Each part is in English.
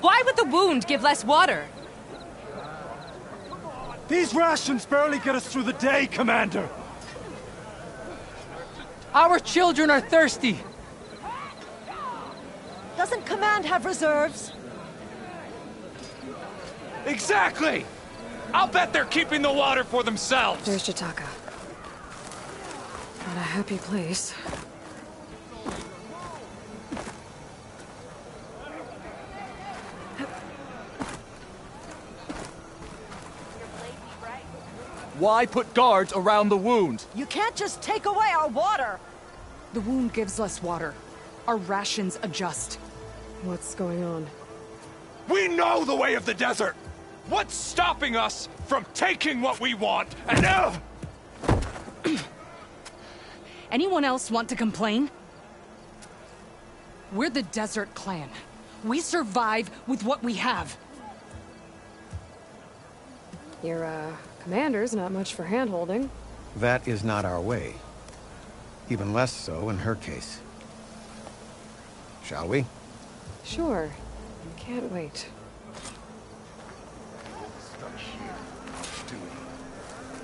Why would the wound give less water? These rations barely get us through the day, Commander. Our children are thirsty. Doesn't Command have reserves? Exactly! I'll bet they're keeping the water for themselves! There's Jataka. Not a happy place. Why put guards around the wound? You can't just take away our water! The wound gives less water. Our rations adjust. What's going on? We know the way of the desert! What's stopping us from taking what we want and Anyone else want to complain? We're the Desert Clan. We survive with what we have. Your, commander's not much for hand-holding. That is not our way. Even less so in her case. Shall we? Sure. Can't wait.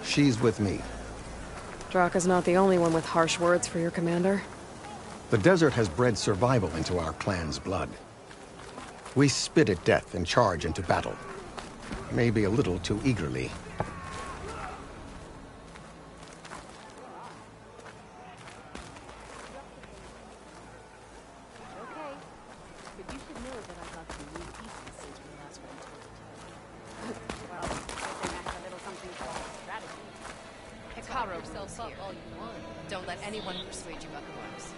She's with me. Draka's not the only one with harsh words for your commander. The desert has bred survival into our clan's blood. We spit at death and charge into battle. Maybe a little too eagerly. Don't let anyone persuade you otherwise.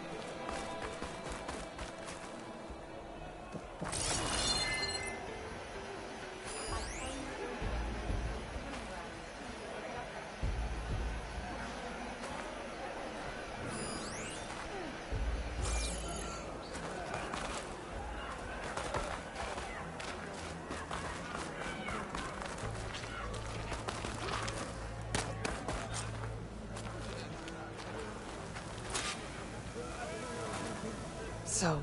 So,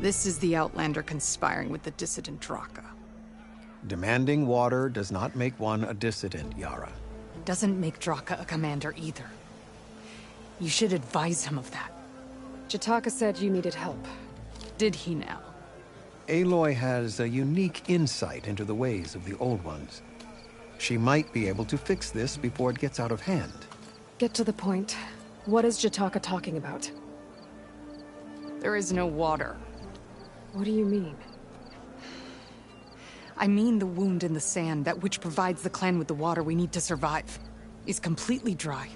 this is the Outlander conspiring with the dissident Draka. Demanding water does not make one a dissident, Yara. Doesn't make Draka a commander either. You should advise him of that. Jataka said you needed help. Did he now? Aloy has a unique insight into the ways of the Old Ones. She might be able to fix this before it gets out of hand. Get to the point. What is Jataka talking about? There is no water. What do you mean? I mean the wound in the sand, that which provides the clan with the water we need to survive, is completely dry.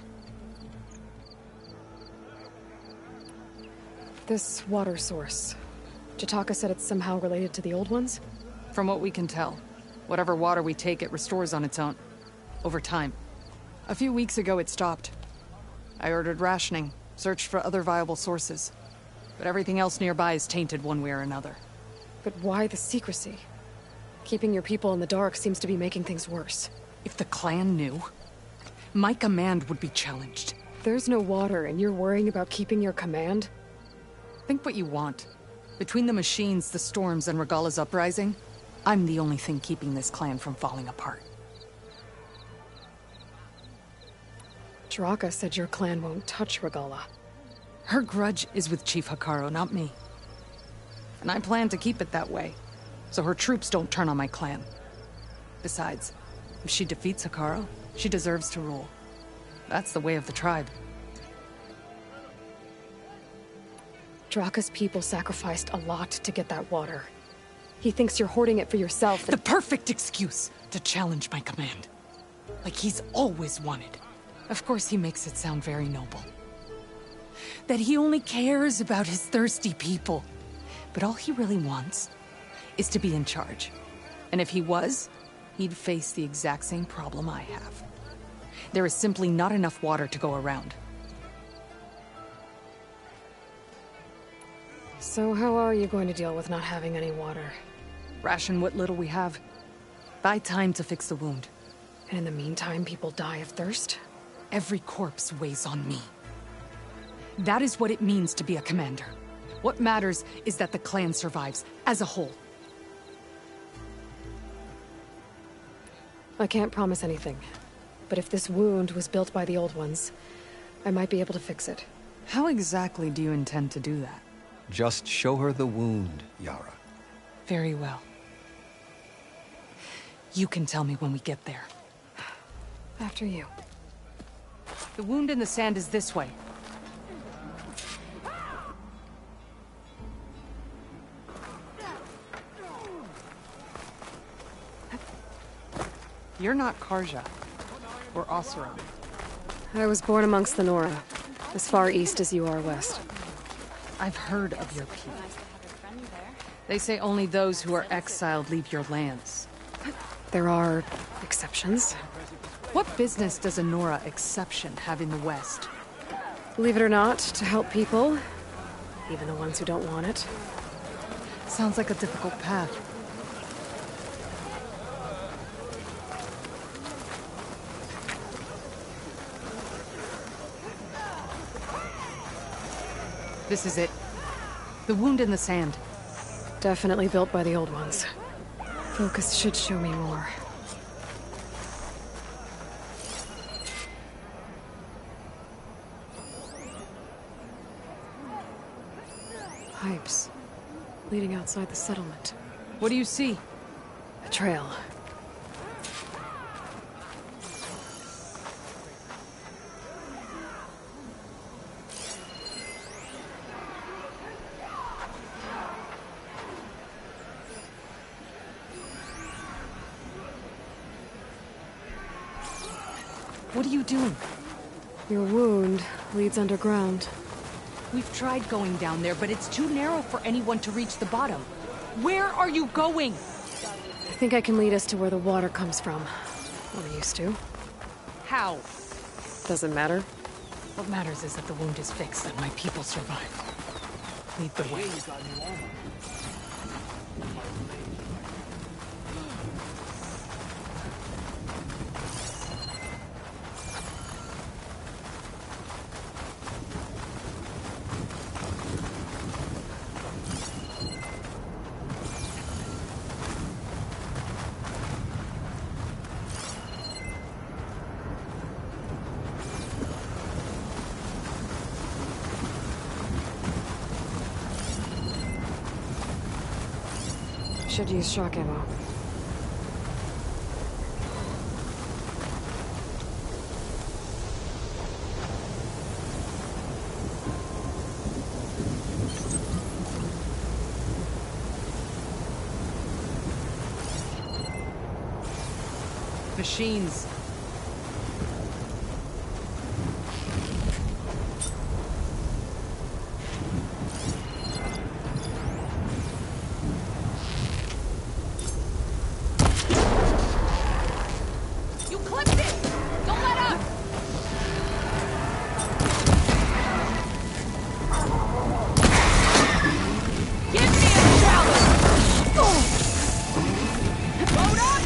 This water source. Jataka said it's somehow related to the Old Ones? From what we can tell, whatever water we take, it restores on its own. Over time. A few weeks ago, it stopped. I ordered rationing, searched for other viable sources. But everything else nearby is tainted one way or another. But why the secrecy? Keeping your people in the dark seems to be making things worse. If the clan knew, my command would be challenged. There's no water and you're worrying about keeping your command? Think what you want. Between the machines, the storms, and Regala's uprising, I'm the only thing keeping this clan from falling apart. Draka said your clan won't touch Regala. Her grudge is with Chief Hikaru, not me. And I plan to keep it that way, so her troops don't turn on my clan. Besides, if she defeats Hikaru, she deserves to rule. That's the way of the tribe. Draka's people sacrificed a lot to get that water. He thinks you're hoarding it for yourself. The perfect excuse to challenge my command. Like he's always wanted. Of course he makes it sound very noble. That he only cares about his thirsty people. But all he really wants is to be in charge. And if he was, he'd face the exact same problem I have. There is simply not enough water to go around. So how are you going to deal with not having any water? Ration what little we have. Buy time to fix the wound. And in the meantime, people die of thirst? Every corpse weighs on me. That is what it means to be a commander. What matters is that the clan survives, as a whole. I can't promise anything. But if this wound was built by the old ones, I might be able to fix it. How exactly do you intend to do that? Just show her the wound, Yara. Very well. You can tell me when we get there. After you. The wound in the sand is this way. You're not Karja. Or Oseram. I was born amongst the Nora, as far east as you are west. I've heard of your people. They say only those who are exiled leave your lands. There are exceptions. What business does a Nora exception have in the West? Believe it or not, to help people, even the ones who don't want it. Sounds like a difficult path. This is it. The wound in the sand. Definitely built by the old ones. Focus should show me more. Pipes. Leading outside the settlement. What do you see? A trail. What are you doing? Your wound leads underground. We've tried going down there, but it's too narrow for anyone to reach the bottom. Where are you going? I think I can lead us to where the water comes from. Or used to. How? Doesn't matter. What matters is that the wound is fixed and my people survive. Lead the way. Should use shock ammo. Machines. You clipped it! Don't let up! Give me a challenge! Load up!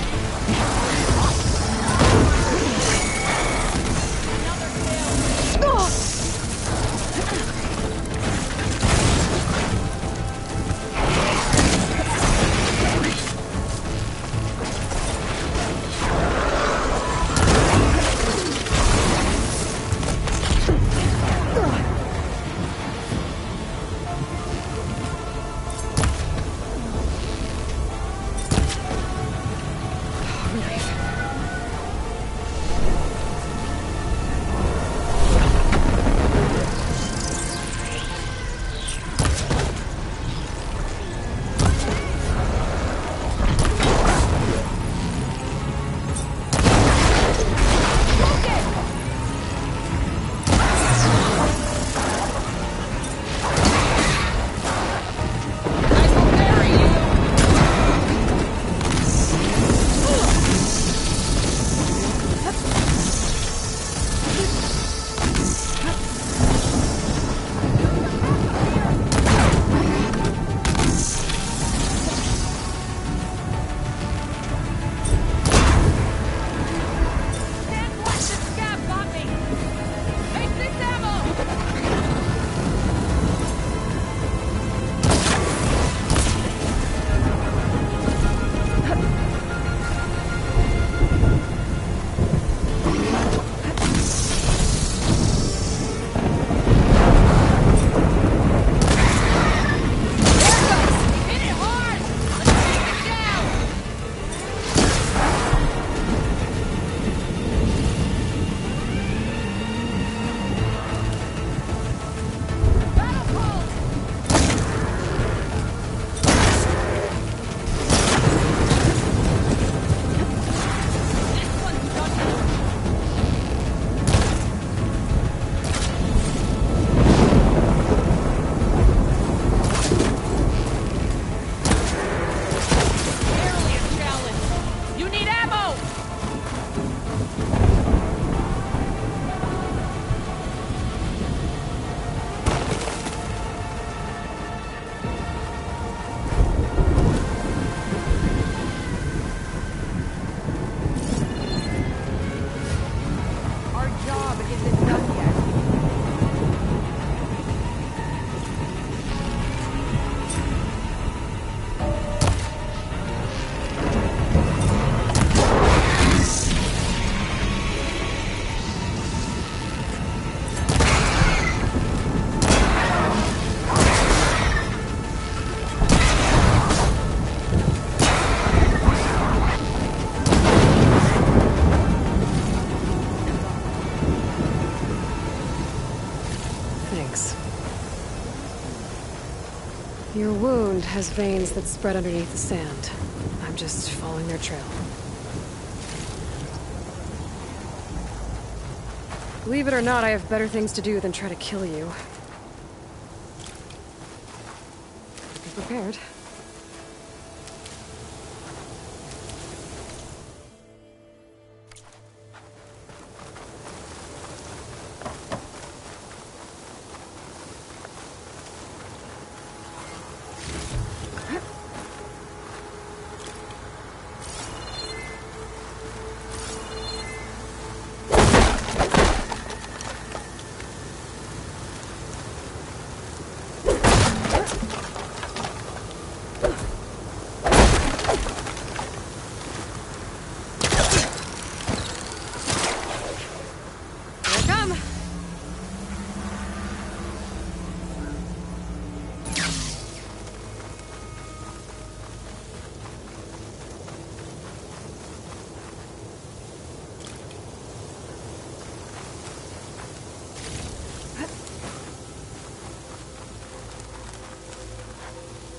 Your wound has veins that spread underneath the sand. I'm just following their trail. Believe it or not, I have better things to do than try to kill you. Be prepared.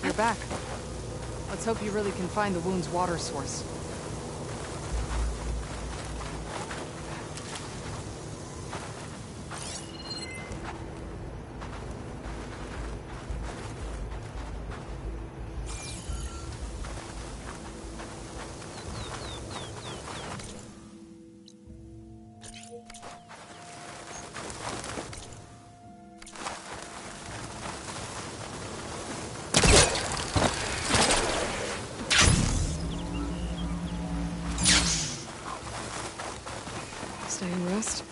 You're back. Let's hope you really can find the wound's water source. Stay and rest,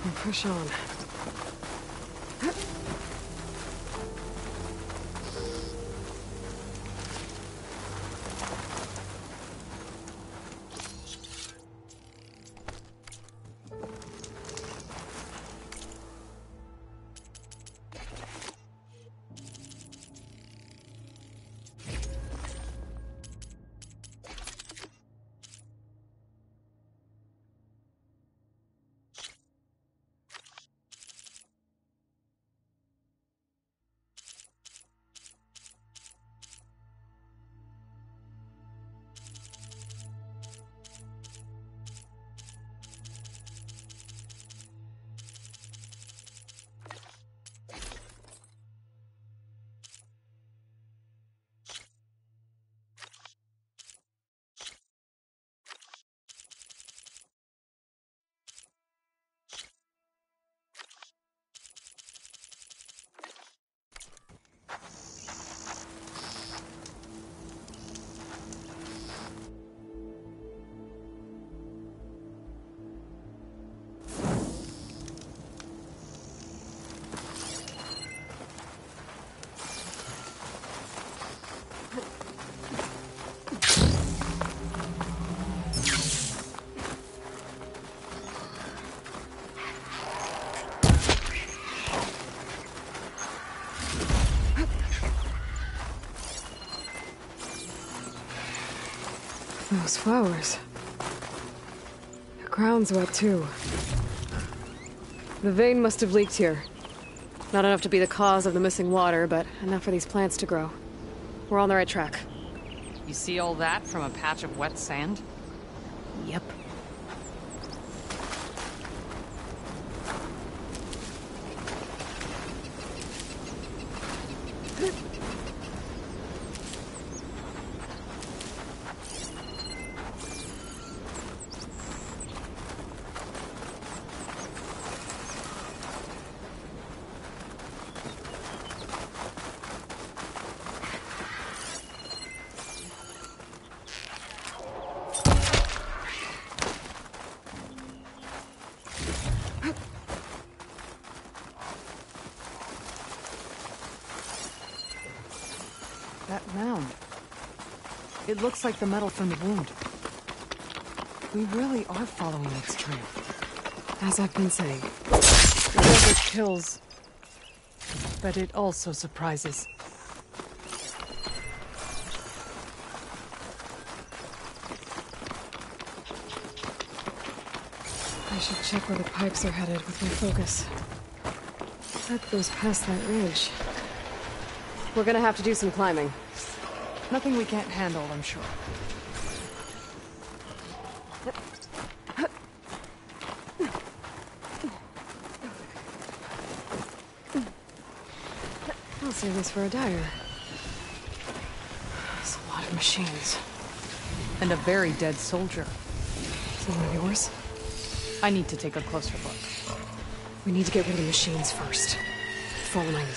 and push on. Those flowers. The ground's wet too. The vein must have leaked here. Not enough to be the cause of the missing water, but enough for these plants to grow. We're on the right track. You see all that from a patch of wet sand? Yep. That mound. It looks like the metal from the wound. We really are following its trail. As I've been saying. The desert kills, but it also surprises. I should check where the pipes are headed with my focus. That goes past that ridge. We're gonna have to do some climbing. Nothing we can't handle, I'm sure. I'll save this for a diner. It's a lot of machines. And a very dead soldier. Is it one of yours? I need to take a closer look. We need to get rid of the machines first. Follow my lead.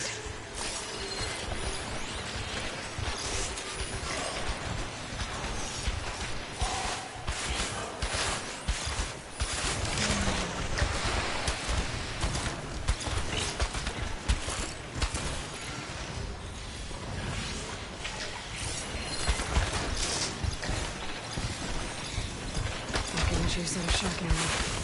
Use that shock ammo.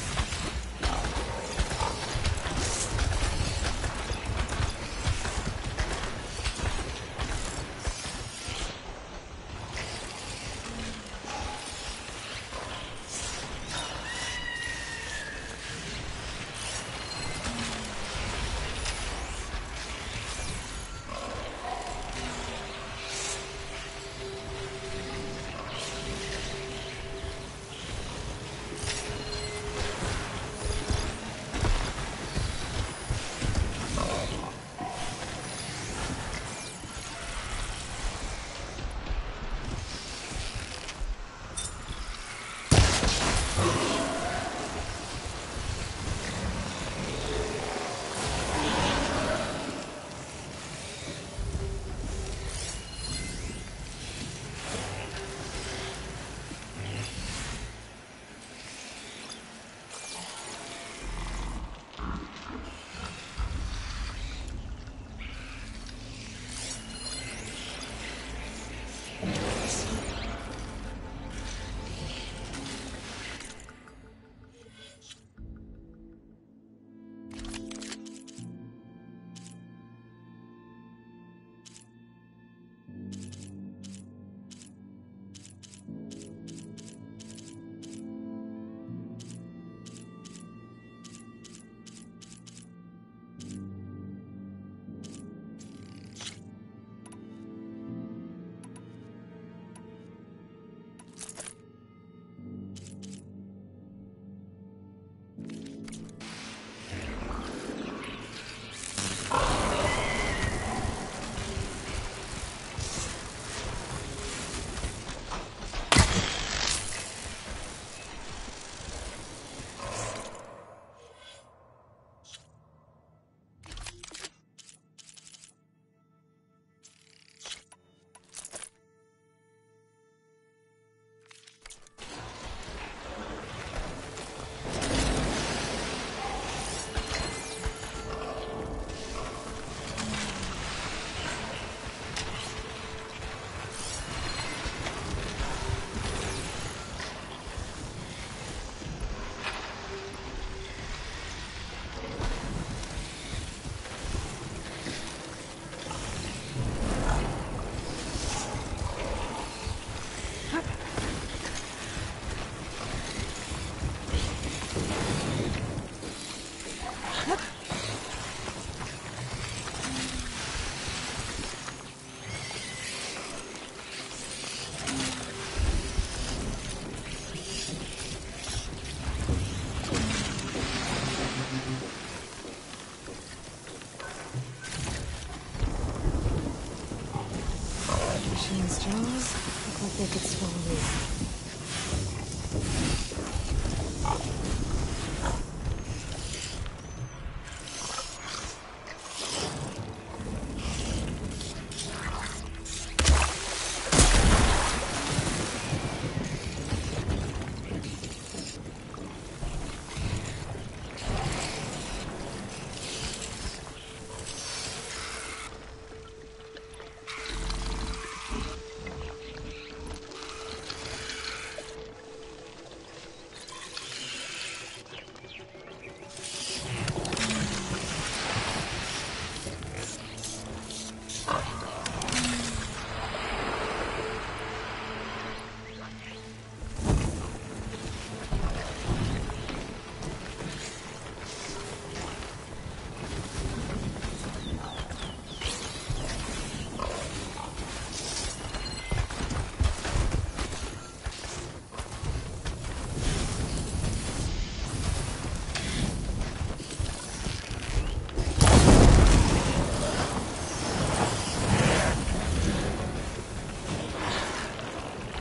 Machine's jaws look like they could swallow me.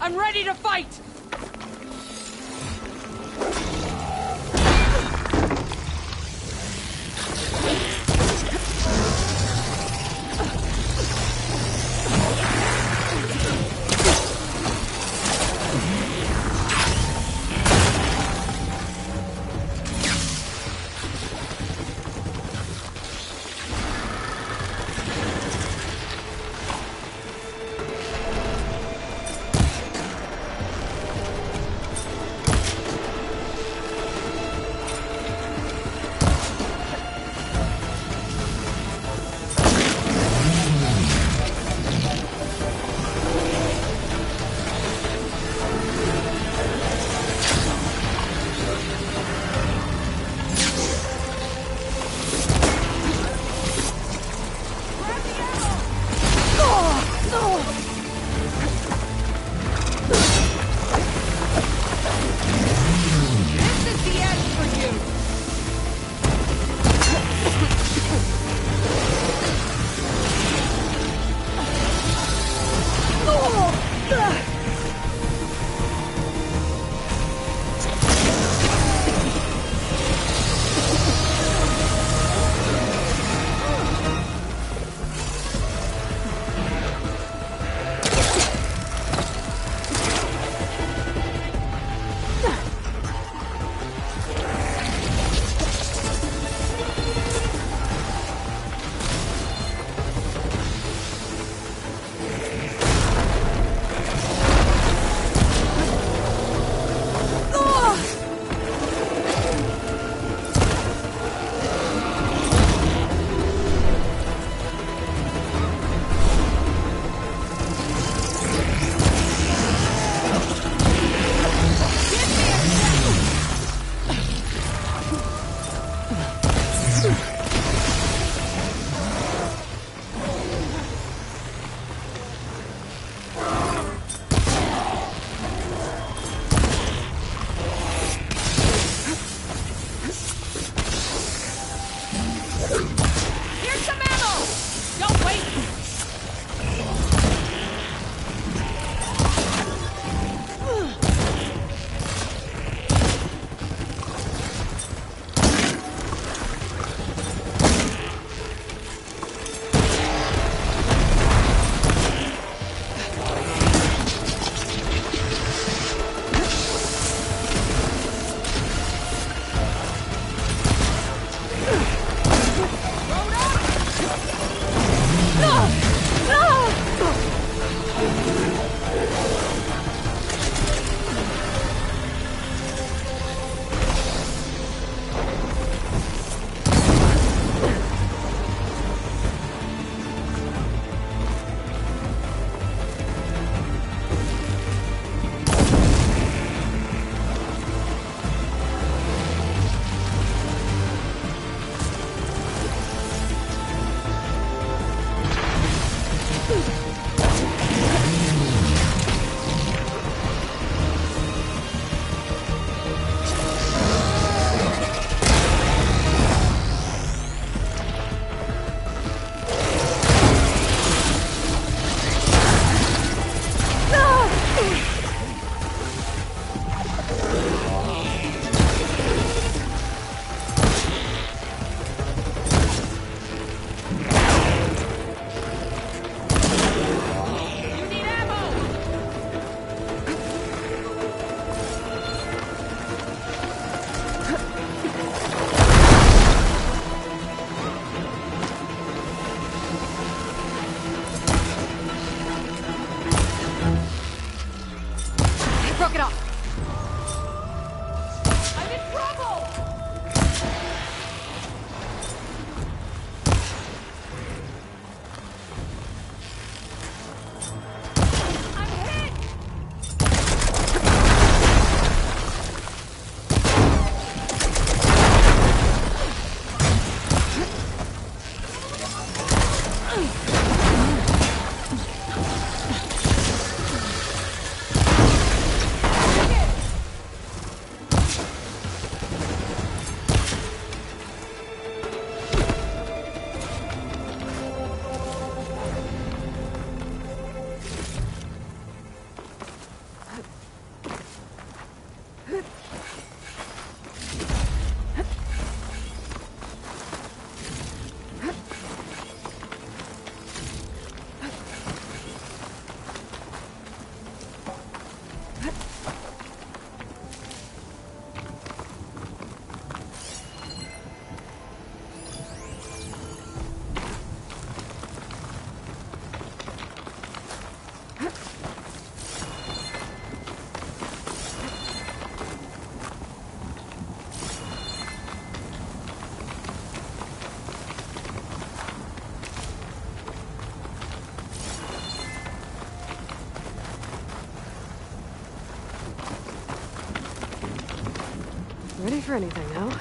I'm ready to fight! Ready for anything now?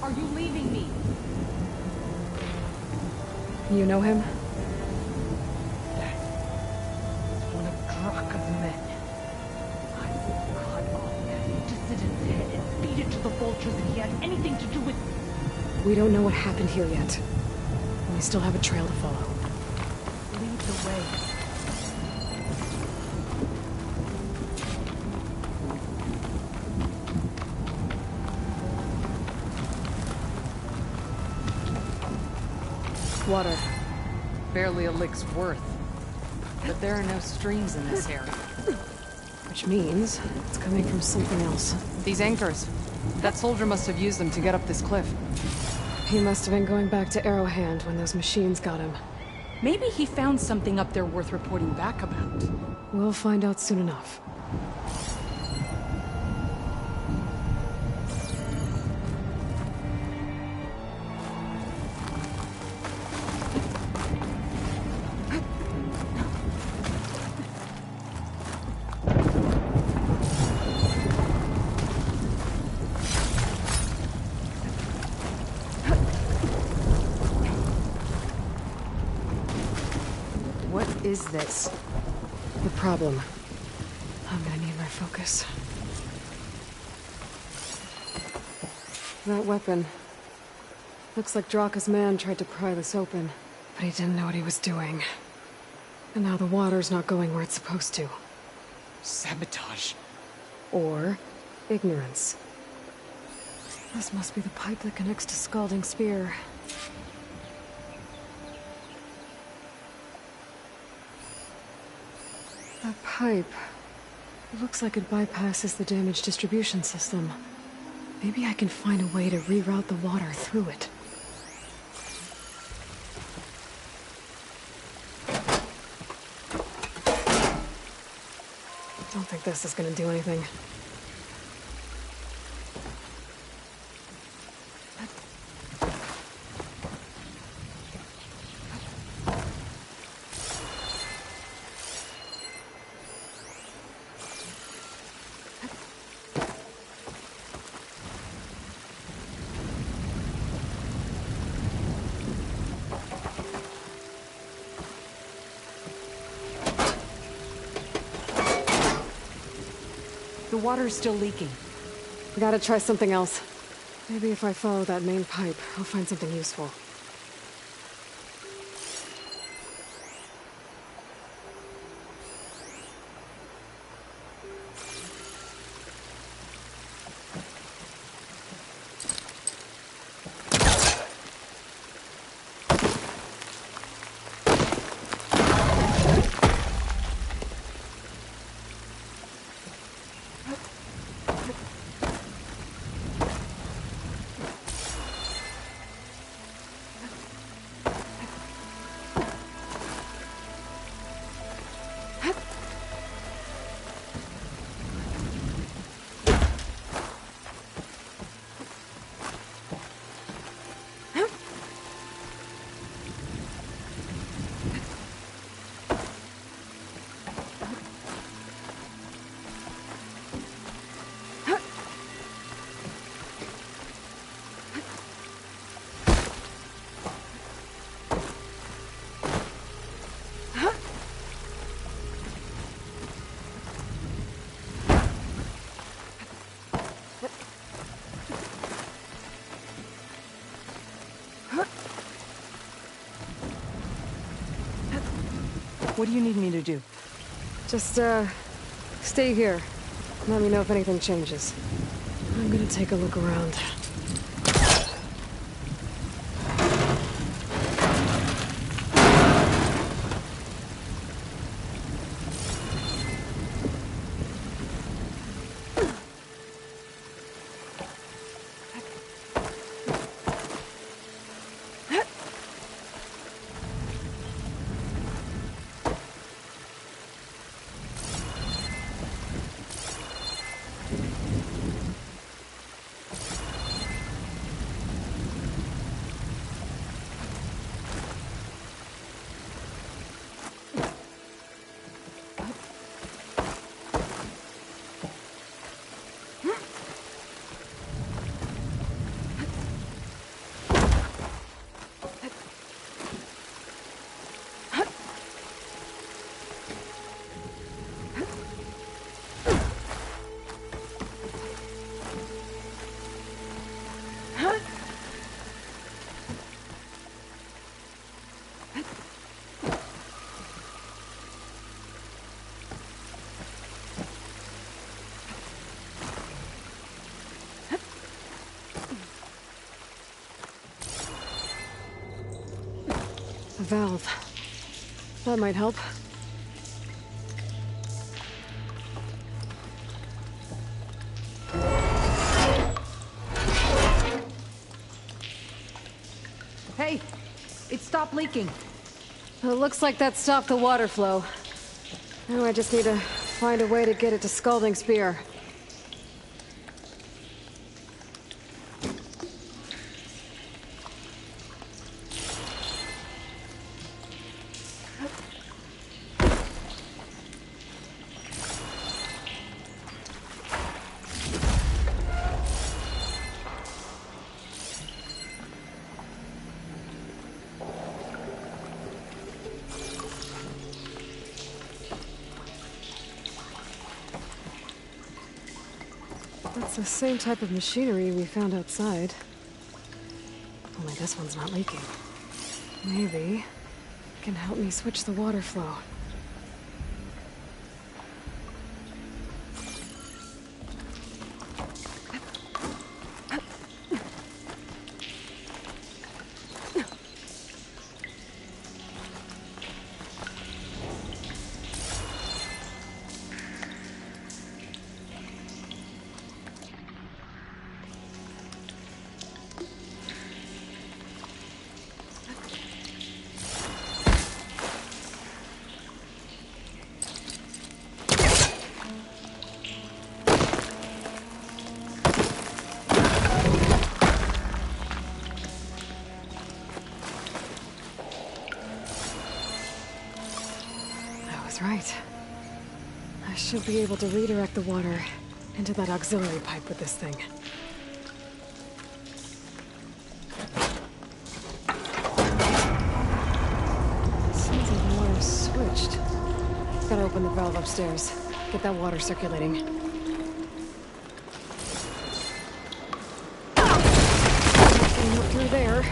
Are you leaving me? You know him? That is one of Draka's men. I will cut off that dissident's head and feed it to the vultures if he had anything to do with... We don't know what happened here yet. We still have a trail to follow. Lead the way. Water. Barely a lick's worth. But there are no streams in this area. Which means it's coming from something else. These anchors. That soldier must have used them to get up this cliff. He must have been going back to Arrowhand when those machines got him. Maybe he found something up there worth reporting back about. We'll find out soon enough. What is this? The problem. I'm gonna need my focus. That weapon. Looks like Draka's man tried to pry this open, but he didn't know what he was doing. And now the water's not going where it's supposed to. Sabotage. Or ignorance. This must be the pipe that connects to Scalding Spear. That pipe... It looks like it bypasses the damaged distribution system. Maybe I can find a way to reroute the water through it. Don't think this is gonna do anything. The water's still leaking. Gotta try something else. Maybe if I follow that main pipe, I'll find something useful. What do you need me to do? Just, stay here. Let me know if anything changes. I'm gonna take a look around. A valve. That might help. Hey! It stopped leaking. It looks like that stopped the water flow. Now I just need to find a way to get it to Scalding Spear. That's the same type of machinery we found outside. Only this one's not leaking. Maybe it can help me switch the water flow. Right. I should be able to redirect the water into that auxiliary pipe with this thing. Seems like the water's switched. Gotta open the valve upstairs. Get that water circulating. Getting up through there.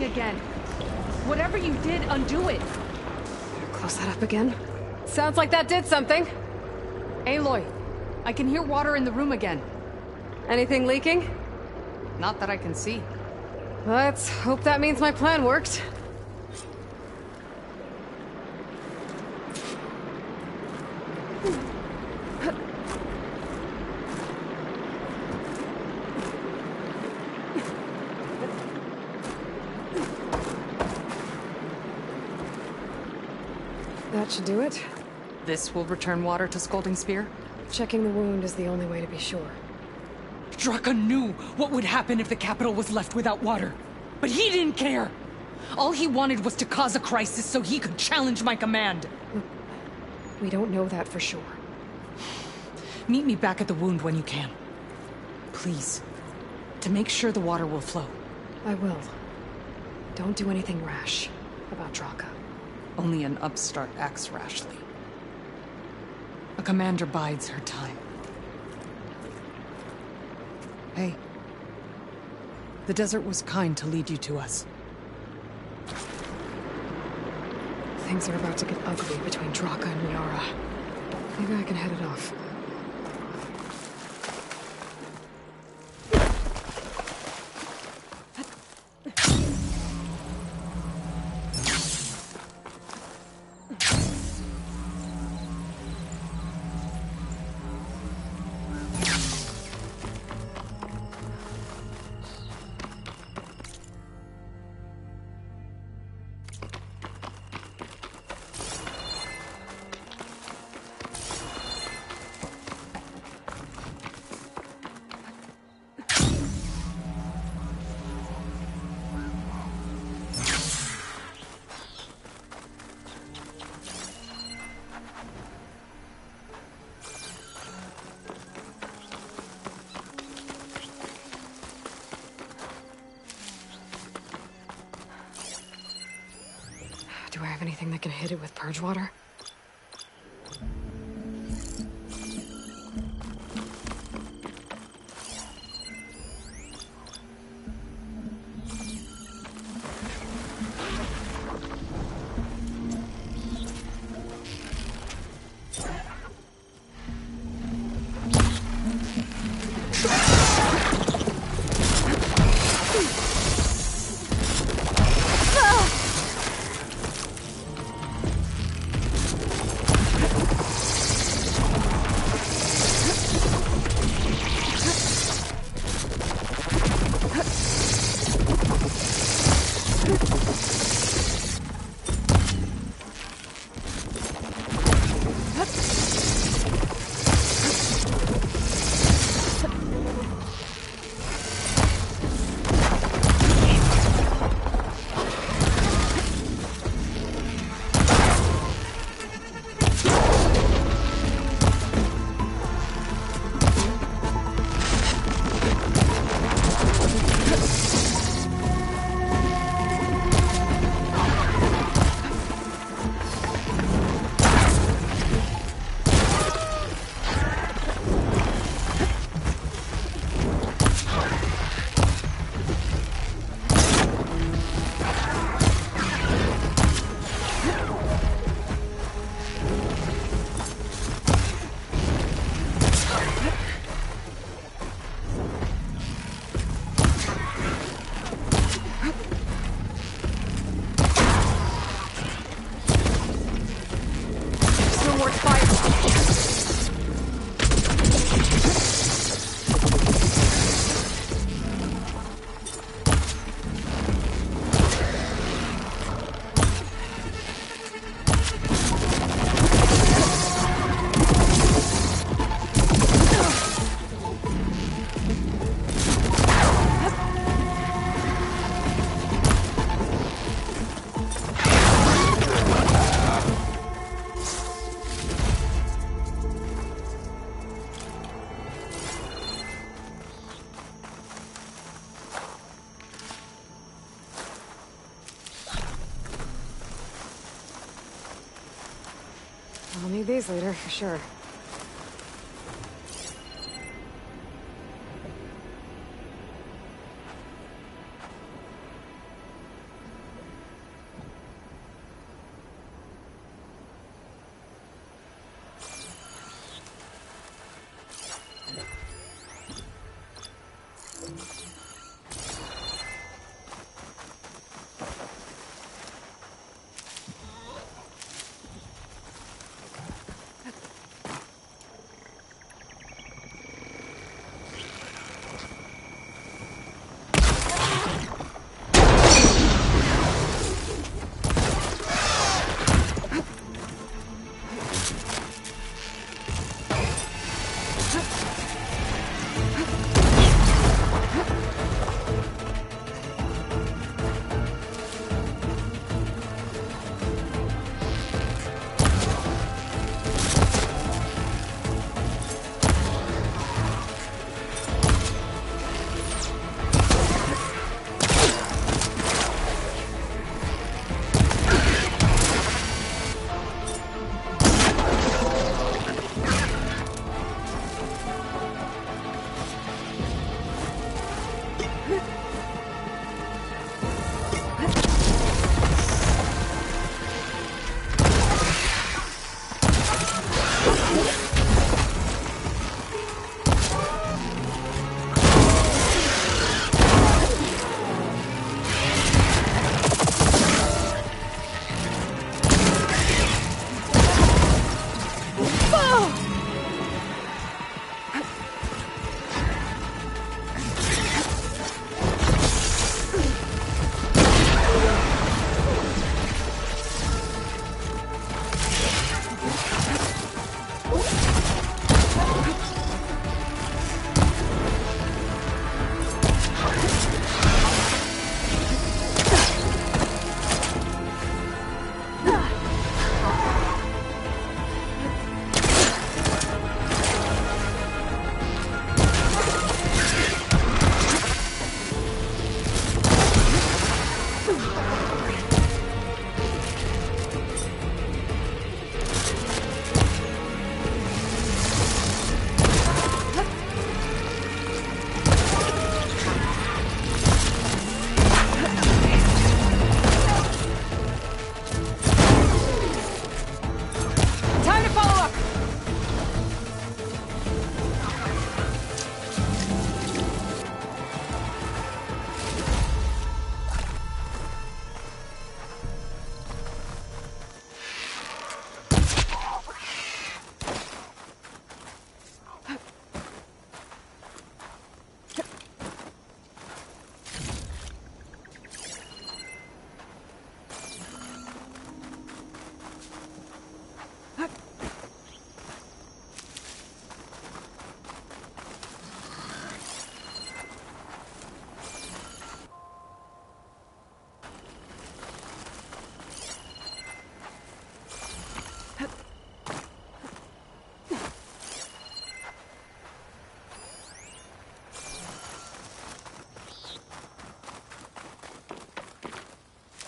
Again. Whatever you did, undo it. Close that up again. Sounds like that did something. Aloy, I can hear water in the room again. Anything leaking? Not that I can see. Let's hope that means my plan worked. That should do it. This will return water to Scalding Spear? Checking the wound is the only way to be sure. Draka knew what would happen if the capital was left without water. But he didn't care! All he wanted was to cause a crisis so he could challenge my command. We don't know that for sure. Meet me back at the wound when you can. please. To make sure the water will flow. I will. Don't do anything rash about Draka. Only an upstart acts rashly. A commander bides her time. Hey. The desert was kind to lead you to us. Things are about to get ugly between Draka and Miara. Maybe I can head it off. Do I have anything that can hit it with purge water? I'll need these later, for sure.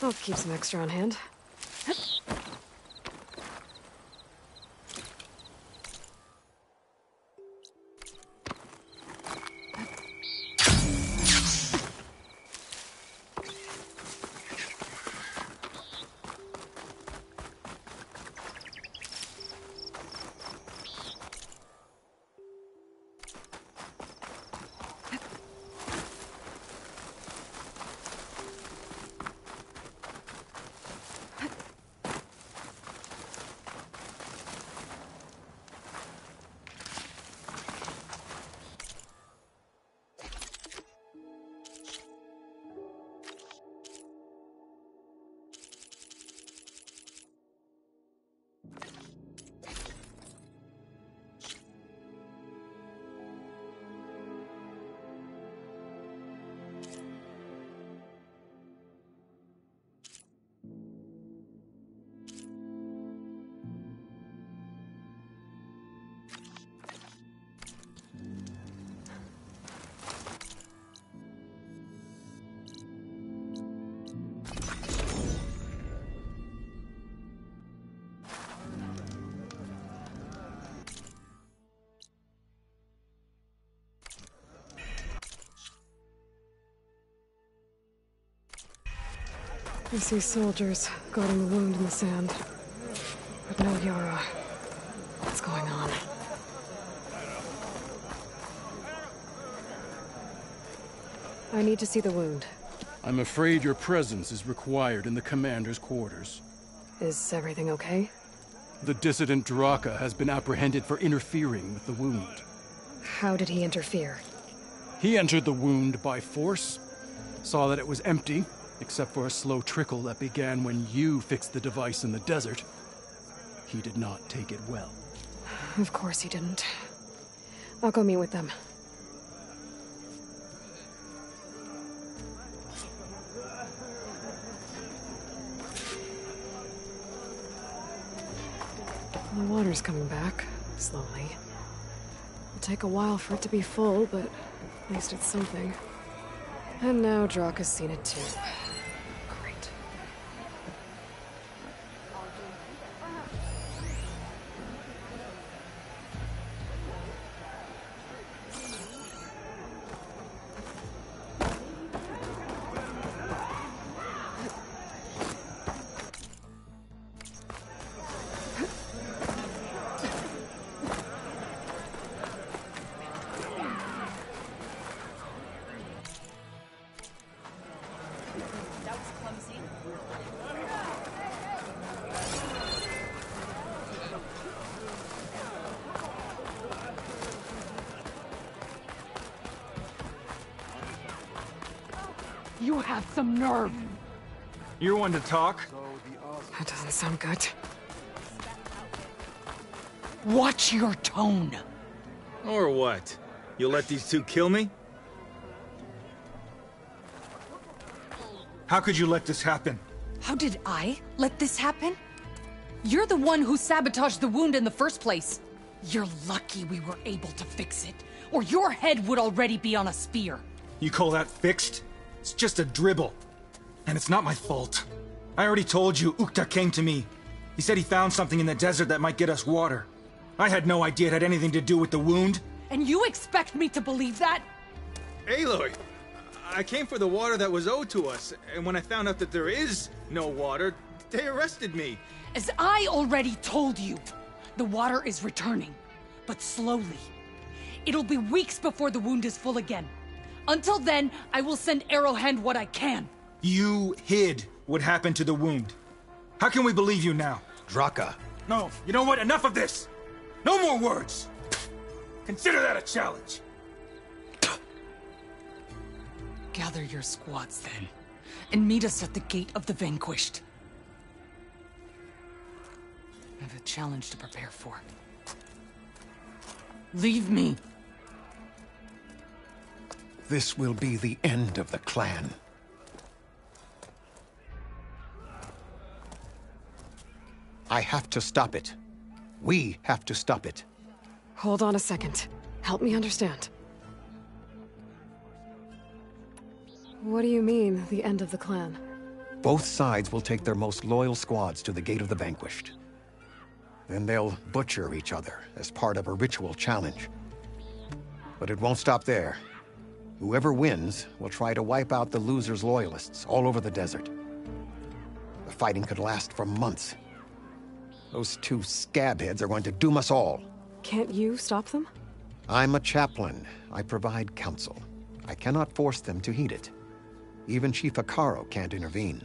I'll keep some extra on hand. I see soldiers guarding the wound in the sand. But no Yara. What's going on? I need to see the wound. I'm afraid your presence is required in the commander's quarters. Is everything okay? The dissident Draka has been apprehended for interfering with the wound. How did he interfere? He entered the wound by force, saw that it was empty, except for a slow trickle that began when you fixed the device in the desert. He did not take it well. Of course he didn't. I'll go meet with them. The water's coming back, slowly. It'll take a while for it to be full, but at least it's something. And now Draka's seen it too. Great. You have some nerve. You're one to talk. That doesn't sound good. Watch your tone. Or what? You'll let these two kill me? How could you let this happen? How did I let this happen? You're the one who sabotaged the wound in the first place. You're lucky we were able to fix it, or your head would already be on a spear. You call that fixed? It's just a dribble. And it's not my fault. I already told you, Ukta came to me. He said he found something in the desert that might get us water. I had no idea it had anything to do with the wound. And you expect me to believe that? Aloy, I came for the water that was owed to us, and when I found out that there is no water, they arrested me. As I already told you, the water is returning, but slowly. It'll be weeks before the wound is full again. Until then, I will send Arrowhand what I can. You hid what happened to the wound. How can we believe you now? Draka. No, you know what? Enough of this! No more words! Consider that a challenge! Gather your squads then, and meet us at the Gate of the Vanquished. I have a challenge to prepare for. Leave me. This will be the end of the clan. I have to stop it. We have to stop it. Hold on a second. Help me understand. What do you mean, the end of the clan? Both sides will take their most loyal squads to the Gate of the Vanquished. Then they'll butcher each other as part of a ritual challenge. But it won't stop there. Whoever wins will try to wipe out the loser's loyalists all over the desert. The fighting could last for months. Those two scabheads are going to doom us all. Can't you stop them? I'm a chaplain. I provide counsel. I cannot force them to heed it. Even Chief Akaro can't intervene.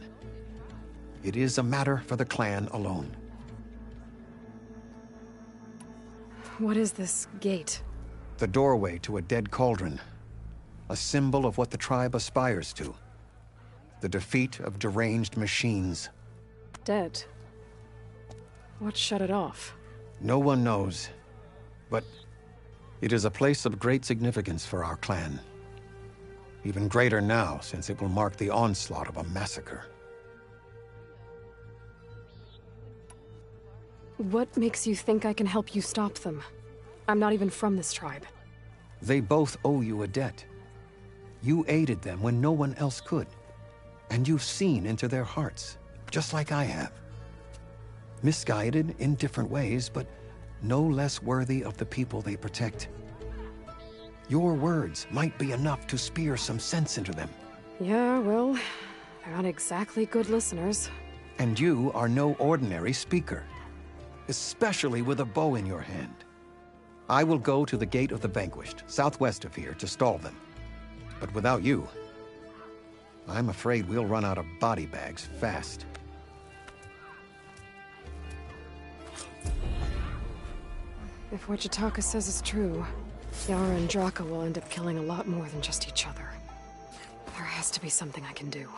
It is a matter for the clan alone. What is this gate? The doorway to a dead cauldron. A symbol of what the tribe aspires to. The defeat of deranged machines. Dead. What shut it off? No one knows. But it is a place of great significance for our clan. Even greater now, since it will mark the onslaught of a massacre. What makes you think I can help you stop them? I'm not even from this tribe. They both owe you a debt. You aided them when no one else could. And you've seen into their hearts, just like I have. Misguided in different ways, but no less worthy of the people they protect. Your words might be enough to spear some sense into them. Yeah, well, they're not exactly good listeners. And you are no ordinary speaker. Especially with a bow in your hand. I will go to the Gate of the Vanquished, southwest of here, to stall them. But without you, I'm afraid we'll run out of body bags fast. If what Jataka says is true, Yara and Draka will end up killing a lot more than just each other. There has to be something I can do.